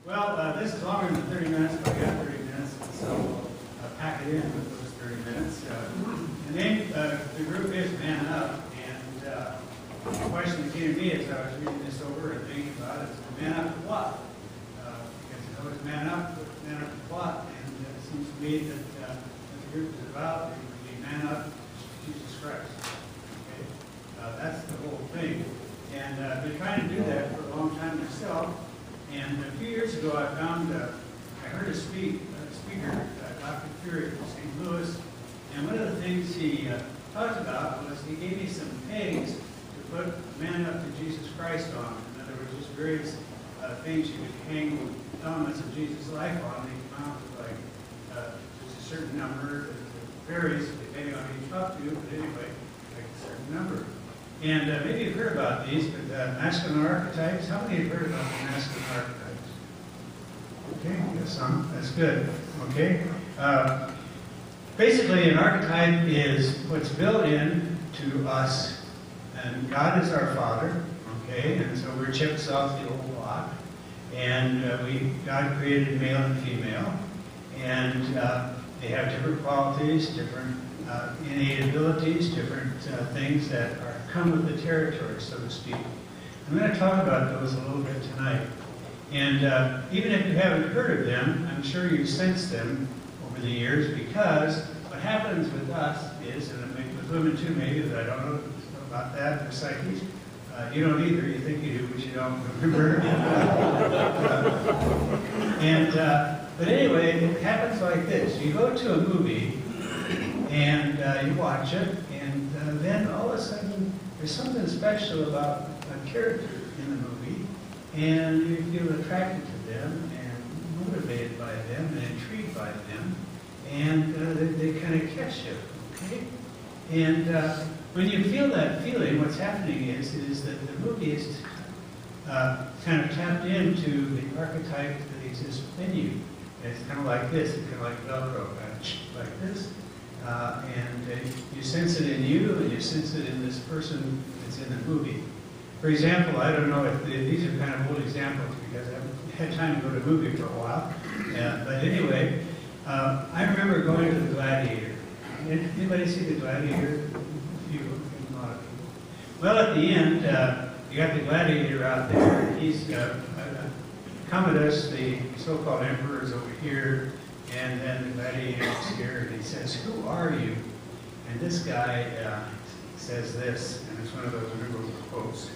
Well, this is longer than 30 minutes, but I got 30 minutes, so I'll pack it in with those 30 minutes. The name of the group is Man Up, and the question that came to me as I was reading this over and thinking about it is, man up to what? Because you know it's man up to what? And it seems to me that what the group is about is to be man up to Jesus Christ. Okay? That's the whole thing. And I've been trying to do that for a long time myself. And a few years ago, I found, I heard a speaker, Dr. Fury from St. Louis, and one of the things he talked about was he gave me some pegs to put man up to Jesus Christ on. In other words, just various things you could hang elements of Jesus' life on. They come out with like just a certain number. It varies depending on who you talk to, but anyway, like a certain number. And maybe you've heard about these, but masculine archetypes. How many have heard about the masculine archetypes? Okay, yes, some. That's good. Okay. Basically, an archetype is what's built in to us, and God is our Father. Okay, and so we're chips off the old block, and God created male and female, and they have different qualities, different innate abilities, different things that come with the territory, so to speak. I'm going to talk about those a little bit tonight. And even if you haven't heard of them, I'm sure you've sensed them over the years, because what happens with us is, and with women too maybe, that I don't know about that, for psyches, you don't either, you think you do, but you don't remember. But anyway, it happens like this. You go to a movie, and you watch it, and then all of a sudden, there's something special about a character in the movie, and you feel attracted to them, and motivated by them, and intrigued by them, and they kind of catch you, okay? And when you feel that feeling, what's happening is that the movie is kind of tapped into the archetype that exists within you. It's kind of like this, it's kind of like Velcro, like this. And you sense it in you, and you sense it in this person that's in the movie. For example, I don't know if these are kind of old examples because I haven't had time to go to a movie for a while. But anyway, I remember going to The Gladiator. Anybody see The Gladiator? A lot of people. Well, at the end, you got the gladiator out there. He's Commodus, the so-called emperor, is over here. And then the gladiator is here, and he says, "Who are you?" And this guy says this, and it's one of those memorable quotes.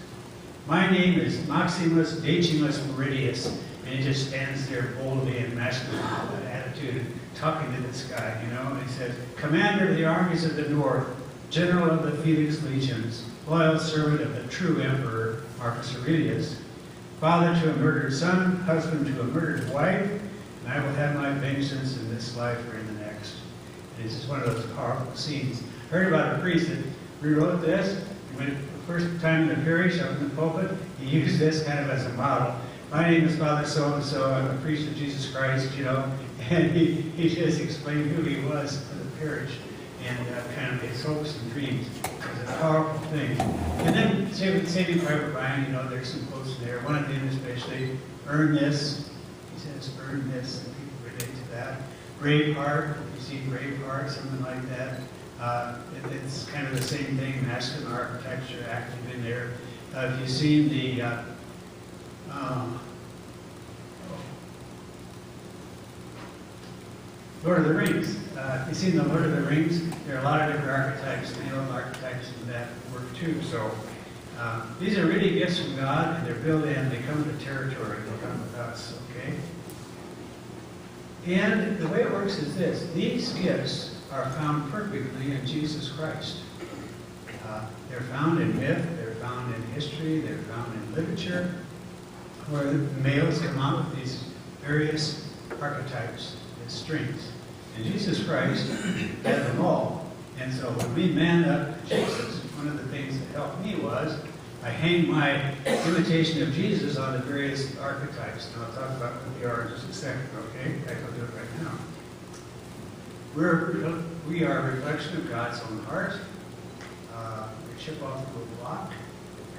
"My name is Maximus Decimus Meridius." And he just stands there boldly in masculine attitude, talking to this guy, you know. And he says, "Commander of the armies of the north, general of the Felix legions, loyal servant of the true emperor, Marcus Aurelius, father to a murdered son, husband to a murdered wife, and I will have my vengeance in this life or in the next." And it's just one of those powerful scenes. I heard about a priest that rewrote this. He went the first time in the parish, up in the pulpit, he used this kind of as a model. "My name is Father so-and-so, I'm a priest of Jesus Christ," you know, and he just explained who he was for the parish, and kind of his hopes and dreams. It's a powerful thing. And then Saving Private Ryan, you know, there's some quotes there. One of them especially, "Earn this." He says, "Earn this," and people relate to that. Braveheart, you see Braveheart, something like that. It's kind of the same thing, masculine architecture active in there. If you've seen the Lord of the Rings, if you've seen the Lord of the Rings, there are a lot of different archetypes, male archetypes in that work too. So these are really gifts from God, and they're built in, they come to territory, they come with us, okay? And the way it works is this: these gifts are found perfectly in Jesus Christ. They're found in myth, they're found in history, they're found in literature, where the males come out with these various archetypes as strengths. And Jesus Christ had them all. And so when we man up to Jesus, one of the things that helped me was I hang my imitation of Jesus on the various archetypes. And I'll talk about what they are in just a second, okay? I'll do it right now. We are a reflection of God's own heart. We chip off the little block.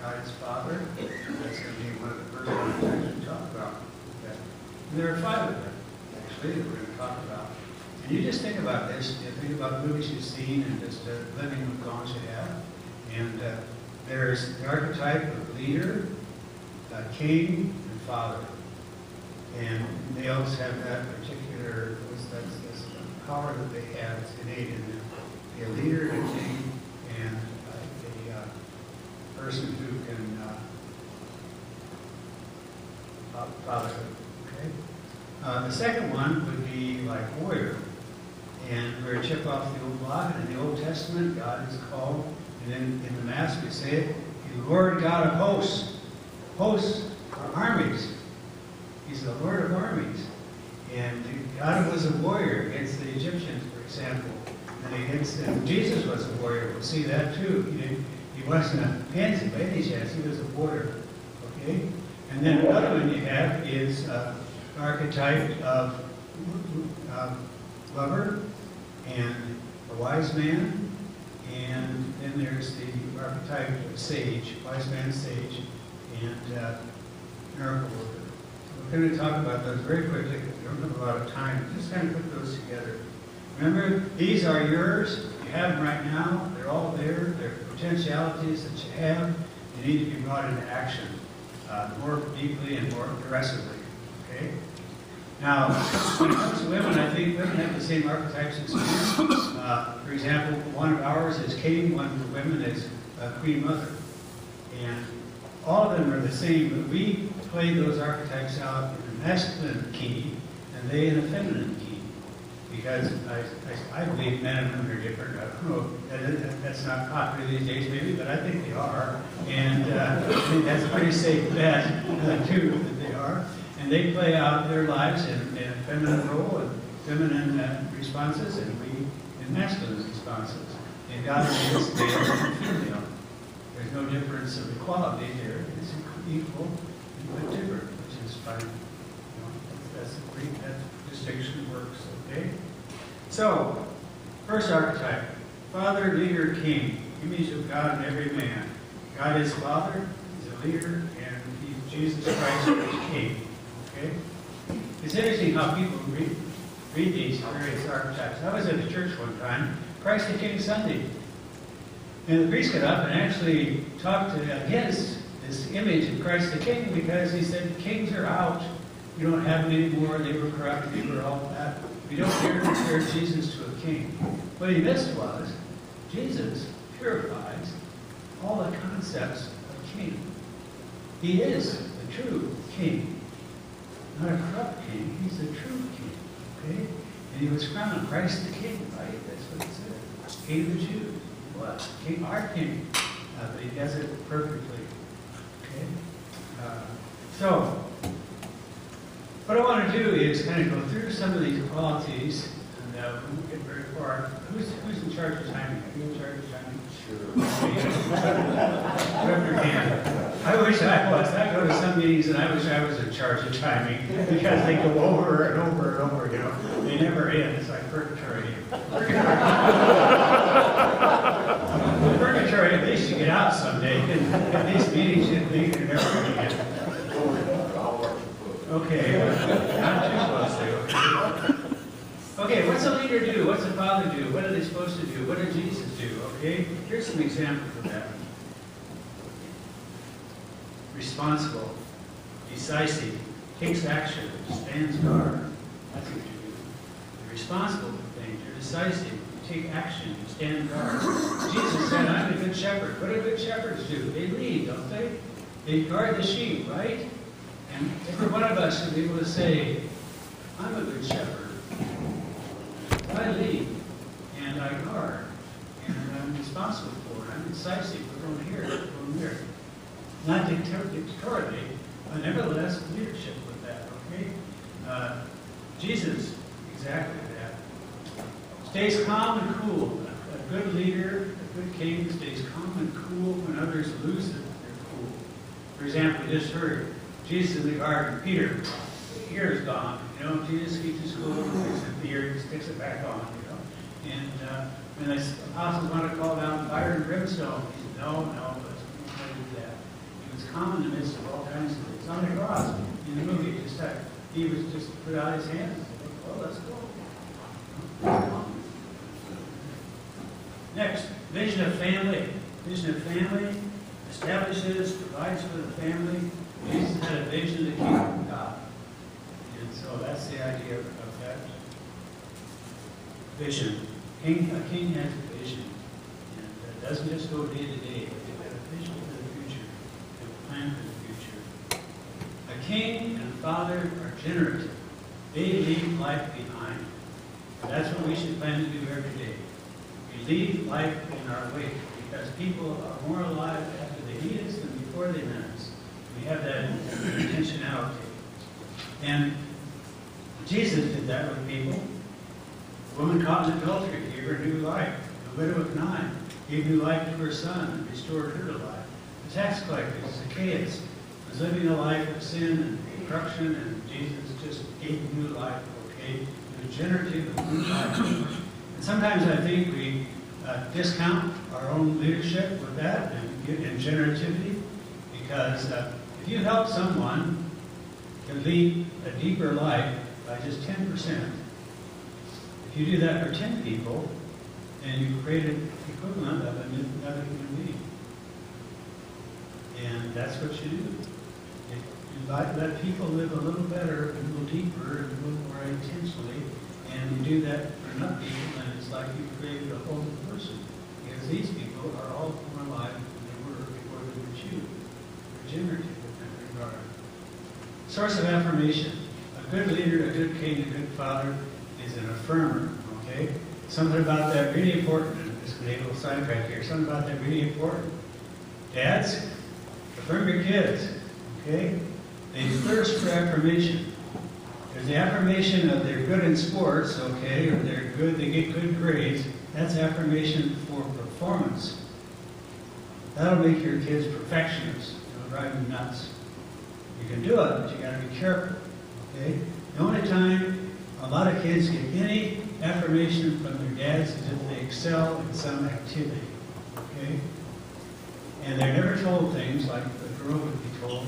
God is Father. That's going to be one of the first archetypes we talk about. And there are 5 of them, actually, that we're going to talk about. And you just think about this. You think about movies you've seen and just living with gods you have. And there's the archetype of leader, king, and father. And males have that particular, that's the power that they have. It's innate in them. A leader, a king, and a person who can fatherhood. Okay. The second one would be like warrior, and we're a chip off the old block. And in the Old Testament, God is called, and then in the Mass we say it, the Lord God of hosts. Hosts are armies. He's the Lord of armies. And God was a warrior against the Egyptians, for example. And Jesus was a warrior. We'll see that too. He wasn't a pansy by any chance. He was a warrior. Okay? And then another one you have is the archetype of lover and a wise man. And then there's the archetype of sage, wise man, sage, and miracle worker. We're going to talk about those very quickly because we don't have a lot of time. Just kind of put those together. Remember, these are yours. You have them right now. They're all there. They're potentialities that you have. They need to be brought into action more deeply and more aggressively. Okay? Now, when it comes to women, I think women have the same archetypes as men. For example, one of ours is king, one for women is queen mother. And all of them are the same, but we play those archetypes out in a masculine key and they in a feminine key. Because I believe men and women are different. I don't know, that's not popular these days maybe, but I think they are. And I think that's a pretty safe bet, too, that they are. And they play out their lives in a feminine role and feminine responses, and we in masculine responses. And God is male and female. There's no difference of equality here. It's equal but different, which is fine. That's a great, that distinction works, okay? So, first archetype, father, leader, king, image of God in every man. God is father, he's a leader, and he's Jesus Christ who is king, okay? It's interesting how people read these various archetypes. I was at a church one time, Christ the King Sunday, and the priest got up and actually talked against this image of Christ the King because he said kings are out. You don't have them anymore. They were corrupt. They were all that. We don't dare compare Jesus to a king. What he missed was Jesus purifies all the concepts of king. He is the true king, not a corrupt king. He's the true king. Okay, and he was crowned Christ the King, right? That's what it said. King of the Jews. What? King, our king. But he does it perfectly. Okay. So. What I want to do is kind of go through some of these qualities, and we won't get very far. Who's in charge of timing? Are you in charge of timing? Sure. Put up your hand. I wish I was. I go to some meetings and I wish I was in charge of timing because they go over and over and over, you know. They never end. It's like purgatory. Purgatory, at least you get out someday. At these meetings, you leave and never again. Okay, not too close to. Okay, what's a leader do? What's a father do? What are they supposed to do? What did Jesus do? Okay, here's some examples of that. Responsible, decisive, takes action, stands guard. That's what you do. You're responsible for things. You're decisive. You take action. You stand guard. Jesus said, "I'm a good shepherd." What do good shepherds do? They lead, don't they? They guard the sheep, right? And every one of us should be able to say, I'm a good shepherd. I lead, and I guard, and I'm responsible for it. I'm decisive. We're going here, we're going there. Not dictatorially, but nevertheless, leadership with that, okay? Jesus, exactly that. Stays calm and cool. A good leader, a good king, stays calm and cool when others lose their cool. For example, we just heard Jesus in the garden, Peter, the ear is gone. You know, Jesus keeps his cool, takes the ear, sticks it back on, you know. And when the apostles want to call down fire and brimstone, he said, no, let's not do that. He was calm in the midst of all kinds of things. On the cross, in the movie, just like, he was just put out his hands and said, well, let's go. Next, vision of family. Vision of family establishes, provides for the family. Jesus had a vision of the kingdom of God. And so that's the idea of that vision. A king has a vision. And it doesn't just go day to day, but they have a vision for the future. They have a plan for the future. A king and a father are generative. They leave life behind. And that's what we should plan to do every day. We leave life in our wake because people are more alive after they meet us than before they met us. We have that intentionality. And Jesus did that with people. The woman caught in adultery gave her new life. The widow of Nain gave new life to her son and restored her to life. The tax collector, Zacchaeus, was living a life of sin and corruption, and Jesus just gave new life, okay? It was generative of new life. And sometimes I think we discount our own leadership with that and generativity, because if you help someone to lead a deeper life by just 10%, if you do that for 10 people, then you've created the equivalent of another human being. And that's what you do. You let people live a little better, a little deeper, and a little more intentionally, and you do that for enough people, and it's like you've created a whole new person. Because these people are all more alive than they were before they met you. They're generative in that regard. Source of affirmation. A good leader, a good king, a good father is an affirmer, okay? Something about that really important. This naval sidetrack here. Something about that really important. Dads, affirm your kids, okay? They thirst for affirmation. There's the affirmation of they're good in sports, okay, or they're good, they get good grades. That's affirmation for performance. That'll make your kids perfectionists. It'll drive them nuts. You can do it, but you got to be careful, okay? The only time a lot of kids get any affirmation from their dads is if they excel in some activity, okay? And they're never told things like the girl would be told,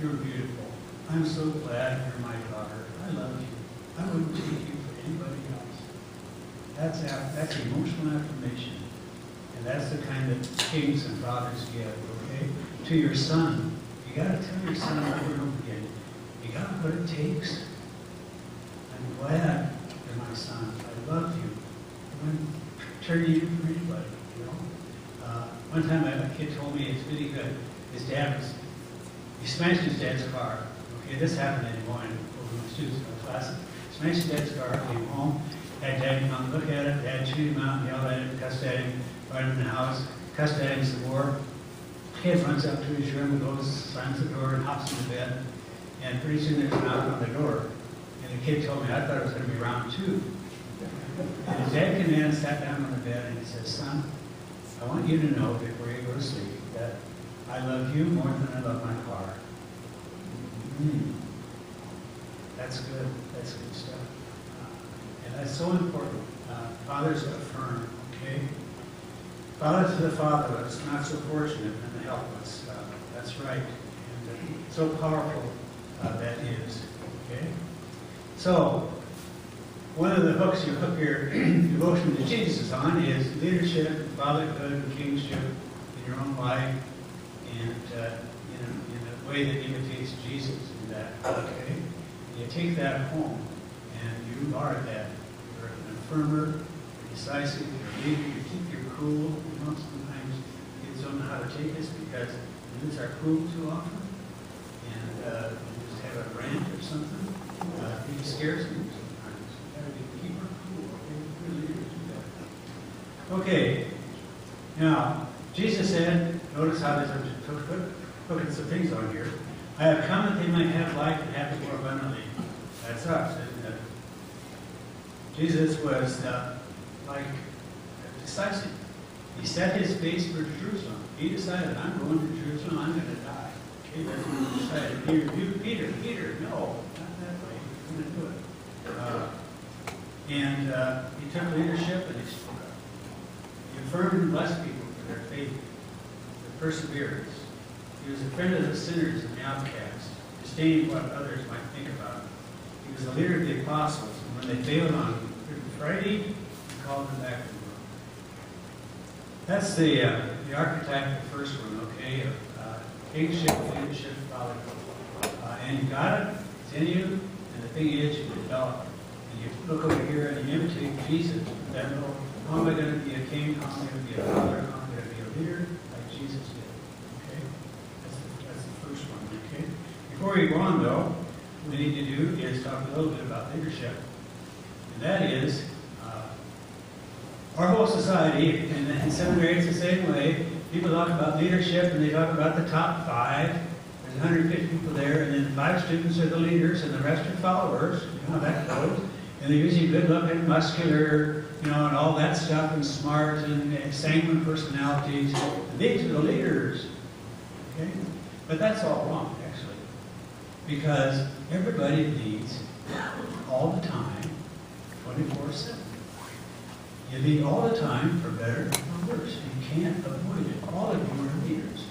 "You're beautiful. I'm so glad you're my daughter. I love you. I wouldn't take you for anybody else." That's emotional affirmation. And that's the kind that kings and fathers give, okay? To your son. You got to tell your son over and over again, you got what it takes. I'm glad you're my son. I love you. I wouldn't turn you for anybody, you know? One time a kid told me it's really good. His dad he smashed his dad's car. Okay, this happened in Des Moines over my students in my class. Smashed his dad's car, came home, had dad come out and look at it, dad chewed him out, yelled at him, cussed at him, right in the house, cussed at him some more. Kid runs up to his room, goes, slams the door, and hops in the bed. And pretty soon there's a knock on the door. And the kid told me, I thought it was going to be round 2. And his dad came in and sat down on the bed and he says, "Son, I want you to know before you go to sleep that I love you more than I love my car." That's good. That's good stuff. And that's so important. Fathers affirm, okay? Father to the fatherless, not so fortunate, and the helpless. That's right. And so powerful that is, okay? So, one of the hooks you hook your devotion to Jesus on is leadership, fatherhood, and kingship in your own life, and in a way that imitates Jesus in that, okay? And you take that home, and you are that. You're an affirmer, you're decisive, you're a leader, you keep your cool. You know, sometimes kids don't know how to take us because we lose our cool too often, and we just have a rant or something. It scares me sometimes. We gotta keep our cool. Okay? Good leaders do that. Okay. Now, Jesus said, notice how there's putting some things on here. I have come that they might have life and have it more abundantly. That's us, isn't it? Jesus was like decisive. He set his face for Jerusalem. He decided, I'm going to Jerusalem, I'm going to die. Okay, that's what he decided. He rebuked Peter, no, not that way. He's going to do it. He took leadership and he spoke up. He affirmed and blessed people for their faith, their perseverance. He was a friend of the sinners and the outcast, disdaining what others might think about him. He was the leader of the apostles. And when they failed on Good Friday, he called them back to the world. That's the archetype of the first one, okay, of kingship, leadership, fatherhood. And you got it, it's in you, and the thing is, you develop. And you look over here and you imitate Jesus. Then, how am I going to be a king? How am I going to be a father? How am I going to be a leader? Like Jesus did. Okay? That's the first one, okay? Before we go on, though, what we need to do is talk a little bit about leadership. And that is, our whole society, and in seminary it's the same way, people talk about leadership and they talk about the top 5. There's 150 people there, and then 5 students are the leaders and the rest are followers. You know how that goes. And they're usually good-looking, muscular, you know, and all that stuff, and smart, and sanguine personalities. And these are the leaders. Okay? But that's all wrong, actually. Because everybody leads all the time, 24/7. You lead all the time, for better or worse. You can't avoid it. All of you are leaders.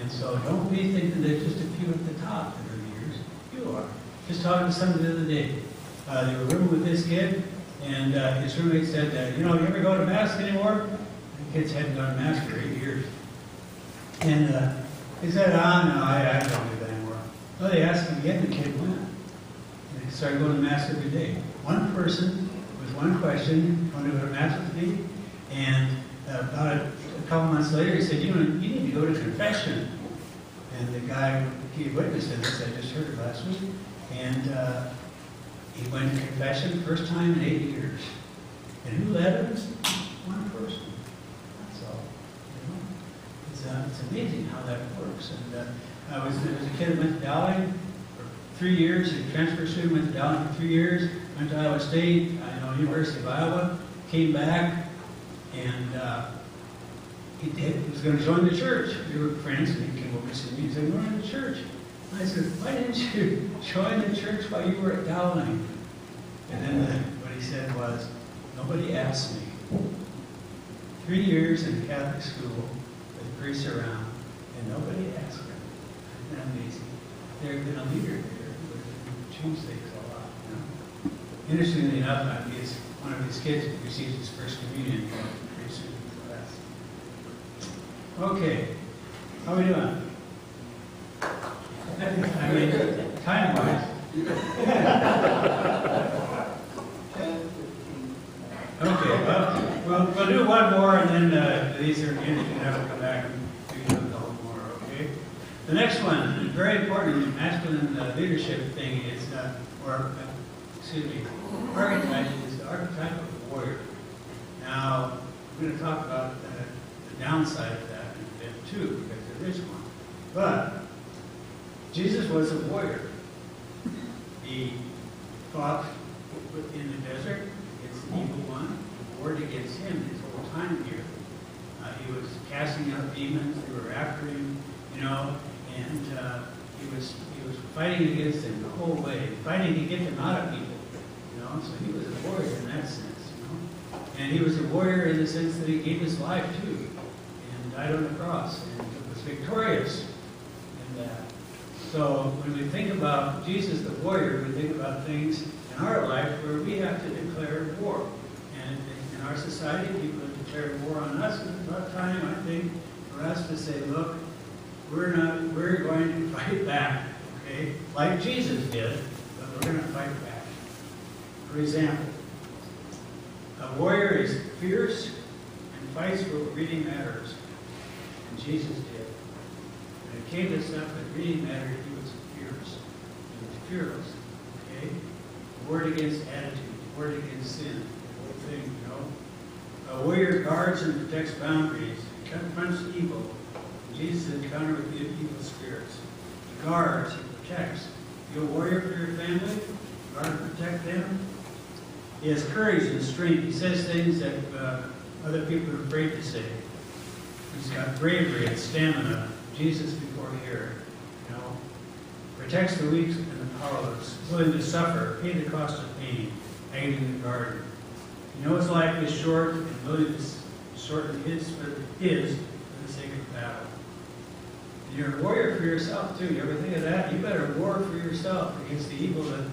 And so don't be thinking there's just a few at the top that are leaders. You are. Just talking to somebody the other day. They were rooming with this kid, and his roommate said, you ever go to Mass anymore? The kids hadn't gone to Mass for 8 years. And he said, no, I don't do that anymore. Well, they asked him again, the kid went. And he started going to Mass every day. One person with one question, want to go to Mass with me? And about a couple months later, he said, you need to go to confession. And the guy, he witnessed this, I just heard it last week. And he went to confession, first time in 8 years. And who led him? One person. That's all. It's amazing how that works. And there was a kid that went to Dowling for 3 years. A transfer student went to Dowling for 3 years. Went to Iowa State, University of Iowa. Came back, and he was going to join the church. We were friends, and he came over to see me and said, "We're in the church." I said, "Why didn't you join the church while you were at Dowling?" And then what he said was, "Nobody asked me." 3 years in Catholic school with priests around, and nobody asked him. Isn't that amazing? There's been a leader there who changed things a lot. You know? Interestingly enough, one of his kids received his first communion pretty soon for us. Okay, how are we doing? I mean, time-wise. Okay, well, we'll do one more, and then these are you can have to come back and do the whole more, okay? The next one, very important masculine leadership thing is, archetype is the archetype of the warrior. Now, we're going to talk about the downside of that in a bit too, because there is one. But Jesus was a warrior. He fought in the desert against the evil one, warred against him his whole time here. He was casting out demons, they were after him, and he was fighting against them the whole way, fighting to get them out of people, so he was a warrior in that sense, And he was a warrior in the sense that he gave his life too, and died on the cross, and was victorious in that. So when we think about Jesus the warrior, we think about things in our life where we have to declare war. And in our society, people have declared war on us. It's about time, I think, for us to say, look, we're going to fight back, okay? Like Jesus did, but we're going to fight back. For example, a warrior is fierce and fights for what really matters. And Jesus did. When it came to stuff that really mattered, he was fierce. He was fearless. Okay? Word against attitude, word against sin, the whole thing, A warrior guards and protects boundaries, he confronts evil. Jesus encountered with the evil spirits. He guards, he protects. You're a warrior for your family, guard and protect them. He has courage and strength. He says things that other people are afraid to say. He's got bravery and stamina. Jesus before here, protects the weak and the powerless, willing to suffer, pay the cost of pain, hanging in the garden. His life is short and willing to shorten his for the sake of battle. You're a warrior for yourself too. You ever think of that? You better war for yourself against the evil that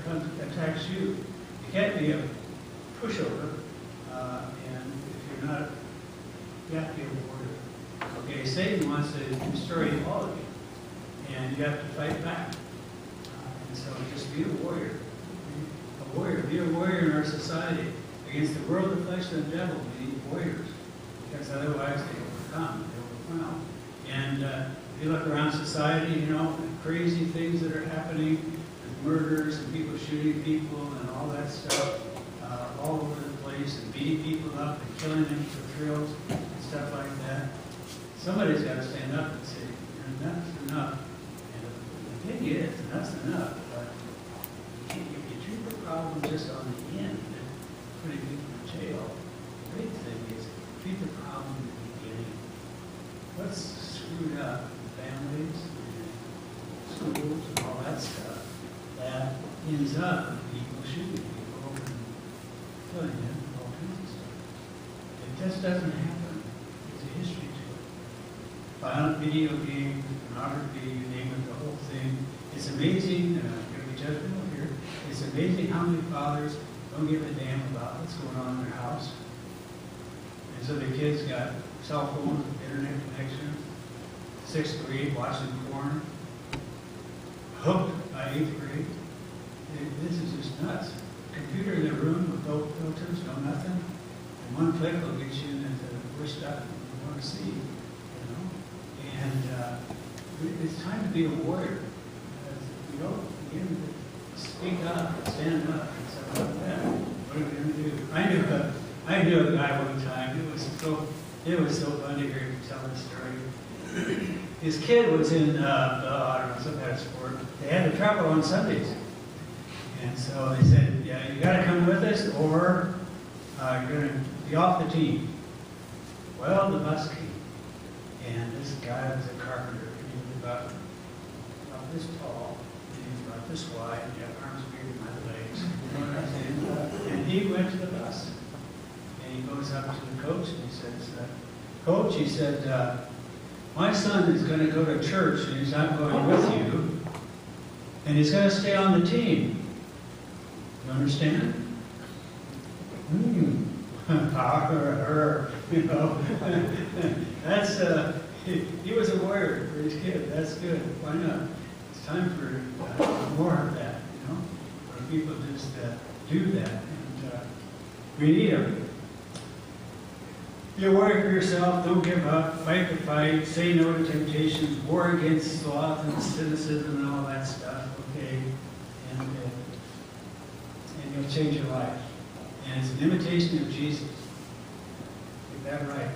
attacks you. You can't be a pushover, and if you're not, you have to be a warrior. Okay, Satan wants to destroy all of you, and you have to fight back. And so just be a warrior. A warrior. Be a warrior in our society. Against the world, the flesh, and the devil, we need warriors. Because otherwise they overcome, they overwhelm. And if you look around society, you know, the crazy things that are happening, with murders and people shooting people and all that stuff, all over the place, and beating people up and killing them for thrills and stuff like that. Somebody's got to stand up and say, enough's enough. And the thing is, enough's enough, but if you treat the problem just on the end, putting people in jail, the great thing is treat the problem in the beginning. What's screwed up in families and schools and all that stuff that ends up with people shooting people and killing them and all kinds of stuff. It just doesn't happen. There's a history to it. Violent video games, pornography, you name it, the whole thing. It's amazing, I'm going to be judgmental here, it's amazing how many fathers don't give a damn about what's going on in their house. And so the kids got cell phones, internet connection, 6th grade, watching porn, hooked by 8th grade. This is just nuts. Computer in the room with no filters, no nothing. And one click will get you into the worst stuff you want to see, you know. And it's time to be a warrior. You know, begin to speak up, stand up, and stuff like that. What are we going to do? I knew a guy one time. It was so fun to hear him tell the story. His kid was in, I don't know, some kind of sport. They had to travel on Sundays. And so they said, yeah, you got to come with us or you're going to be off the team. Well, the bus came. And this guy was a carpenter. He was about this tall. And he was about this wide. And he had arms bigger than my legs. You know what I'm saying? And he went to the bus. And he goes up to the coach and he says, Coach, he said, my son is going to go to church and he's not going with you. And he's going to stay on the team. You understand? You know, that's, he was a warrior for his kid. That's good. Why not? It's time for more of that, you know, where people just do that. And we need them. Be a warrior for yourself. Don't give up. Fight the fight. Say no to temptations. War against sloth and cynicism and all that stuff. Okay? And you'll change your life. And it's an imitation of Jesus. Get that right.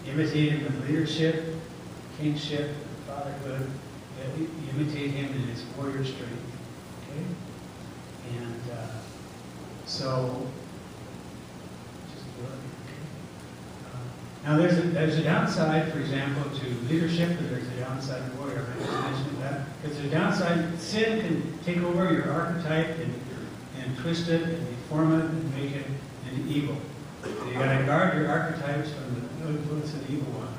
Imitate him in leadership, kingship, fatherhood. Imitate him in his warrior strength. Okay? And so, just do it. Now there's a downside, for example, to leadership, and there's a downside to warrior. I just mentioned that. Because the downside, sin can take over your archetype and twist it and deform it and make it into evil. You got to guard your archetypes from the influence of the evil one.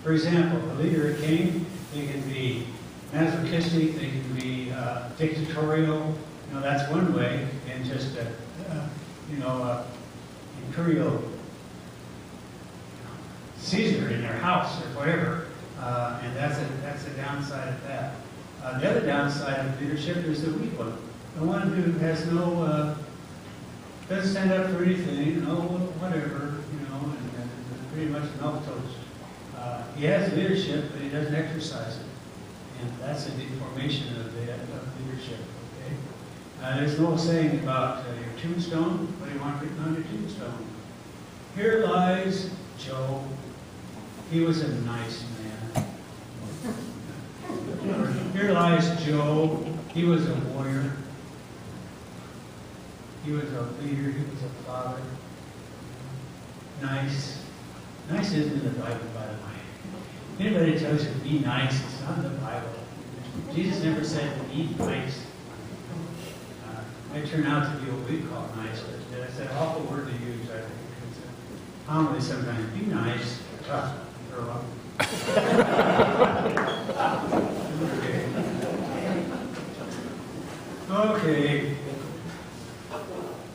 For example, a leader at King, they can be masochistic, they can be dictatorial. You know, that's one way, and just imperial Caesar in their house or whatever, and that's a downside of that. The other downside of leadership is the weak one, the one who has no, doesn't stand up for anything, whatever, you know, and pretty much milquetoast. He has leadership, but he doesn't exercise it, and that's a deformation of leadership. Okay, there's an old saying about your tombstone. What do you want written on your tombstone? Here lies Joe. He was a nice man. Here lies Joe. He was a warrior. He was a leader. He was a father. Nice. Nice isn't in the Bible, by the way. Anybody tells you to be nice, it's not in the Bible. Jesus never said be nice. It turned out to be what we call nice, but it's an awful word to use, I think. It's a homily sometimes. Be nice. Tough. Okay.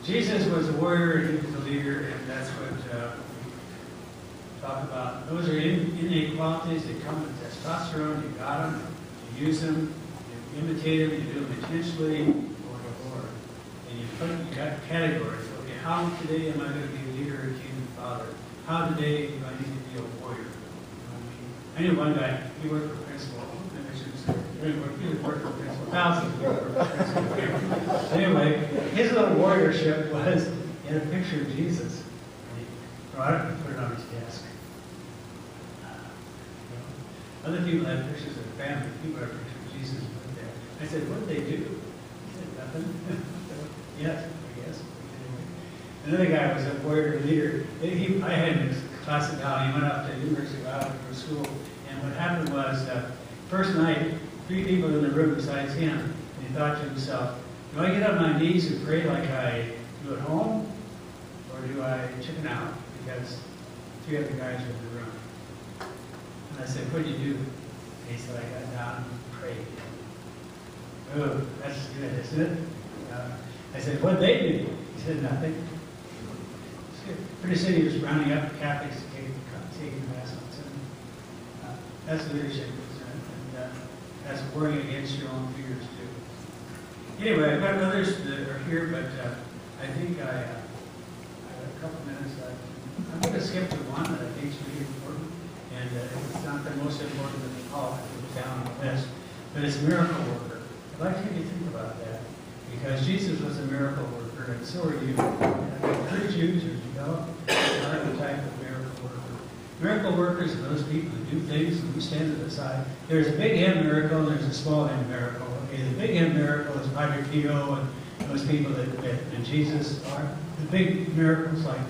Jesus was a warrior, he was a leader, and that's what we talk about. Those are innate qualities that come with testosterone. You got them, you use them, you imitate them, you do them intentionally, or. And you got categories. Okay, how today am I going to be a leader of Kingdom Father? How today do I need to be a warrior? I knew one guy, he worked for principal. He didn't work for principal. Thousands of people worked for principal. Anyway, his little warriorship was in a picture of Jesus. And he brought it and put it on his desk. Other people had pictures of their family. People had pictures of Jesus and put it there. I said, what did they do? He said, nothing. Yes, I guess. Another guy was a warrior leader. I had him in class at Valley. He went up to the University of Valley for school. And what happened was, first night, 3 people in the room besides him. And he thought to himself, do I get on my knees and pray like I do at home? Or do I chicken out? Because 3 other guys were in the room. And I said, what did you do? And he said, I got down and prayed. Oh, that's good, isn't it? I said, what did they do? He said, nothing. Pretty soon he was rounding up the Catholics to take the mass on Sunday. That's leadership, and that's warring against your own fears too. Anyway, I've got others that are here, but I think I have a couple minutes left. I'm going to skip to one that I think is really important, and it's not the most important of the all. It's down on the list, but it's miracle worker. I'd like you to think about that, because Jesus was a miracle worker, and so are you. And I encourage you to develop an archetype of miracle worker. Miracle workers are those people who do things and we stand to the side. There's a big M miracle and there's a small M miracle. Okay, the big M miracle is Padre Pio and those people that and Jesus are. The big miracles like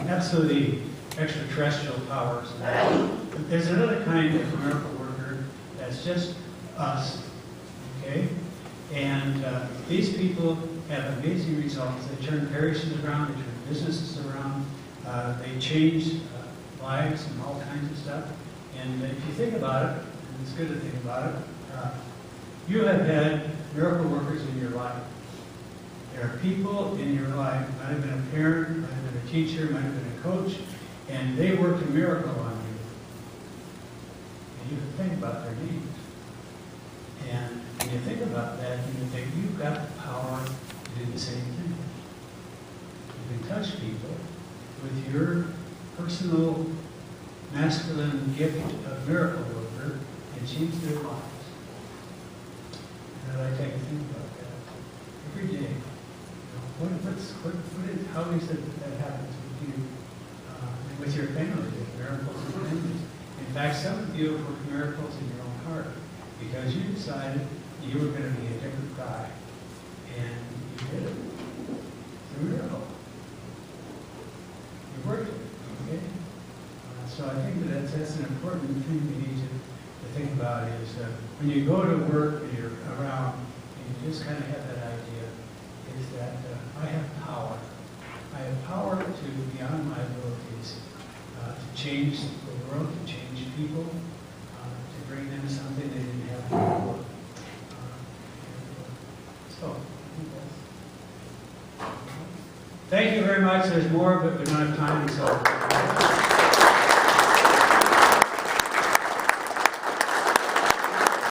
absolutely extraterrestrial powers. But there's another kind of miracle worker that's just us. Okay? And these people have amazing results. They turn parishes around, they turn businesses around, they change lives and all kinds of stuff. And if you think about it, and it's good to think about it, you have had miracle workers in your life. There are people in your life, might have been a parent, might have been a teacher, might have been a coach, and they worked a miracle on you. And you can think about their names. And when you think about that, you think you've got the power to do the same thing. You can touch people with your personal masculine gift of miracle worker and change their lives. And I'd like to think about that every day. How is it that happens with you and with your family, with miracles in families? In fact, some of you have worked miracles in your own heart because you decided you were going to be a different guy, and you did it. It's a miracle. You worked it, okay? So I think that's an important thing we need to think about is when you go to work and you're around and you just kind of have that idea, is that I have power. I have power to, beyond my abilities, to change the world, to change people, to bring them something they didn't have before. So, I think that's... Thank you very much. There's more, but we don't have time, so...